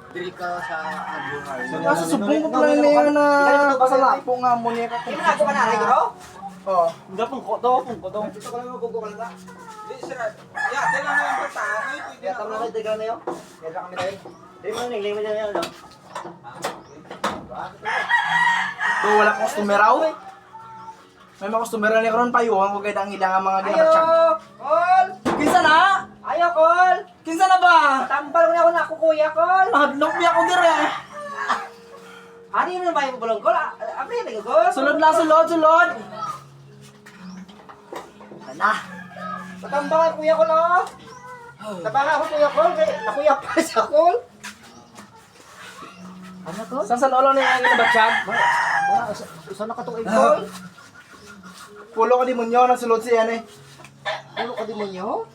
Diri ka sa abuhay. Nasa subong ko pala na na pasalapo nga mo niya ka. Hindi mo na ako mananay, bro? Oo. Hindi pong koto, pong koto. Ito ko lang magugulan ba? Di sira. Ya, tela na yung bata. Ay, pwede Kaya na. tama na tigran na yun. Kaya kami tayo. Hindi mo nang lima dyan no? Do wala ko customer raw. May mga customer na karon payuhan ko kay ang ilang mga ginabatsyag. Kol! Kinsa na? Ayaw, Kol! Kinsa na ba? Tambal mo na ako na ako, kuya, Kol! Hadlok niya ako dire. Ano yun ba yung bulong, Kol? Apre, nag Kol? Sulod na sulod, sulod. Ana. Matambangan, kuya, Kol, oh! Nabanga ako, kuya, Kol. Nakuya pa siya, Kol. Ano, Kol? Sa lolo ni ang ginabatsyag? Usa na katong Kol? Pulo ko demonyo na sulod siya ni. Pulo ka demonyo?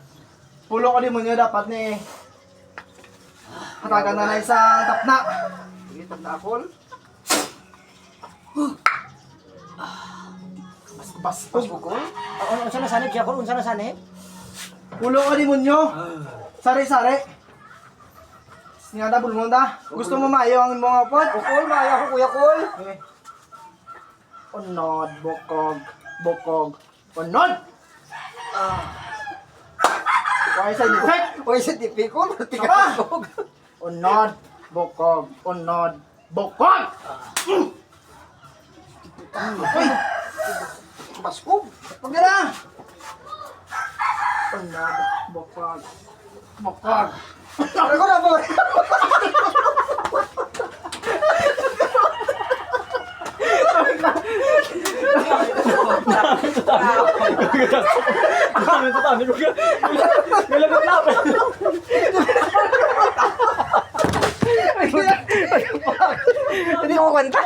Pulo ko demonyo dapat ni. Hatagan na isang tapna. Sige, tanda, Kol. Bas. Pasbo, Kol? Unsa na sanib siya, Kol? Unsa na sanib? Pulo ko demonyo. Sari-sari. Singada bulmon ta. Gusto mo maayo ang mga pod? O, Kol, maya ako, kuya, Kol. Okay. Unod, bokog, bokog, unod! Why sa defect? Uy, sa tipi, Kol. Aba! Tika, Kol. Unod, bokog, unod, bokog! Uy! Baskog. Huwag ka na! Unod, bokog, bokog. Ano ko na, Kol? Ano ito tayo? Nilagot na ako. Hindi ko kwenta.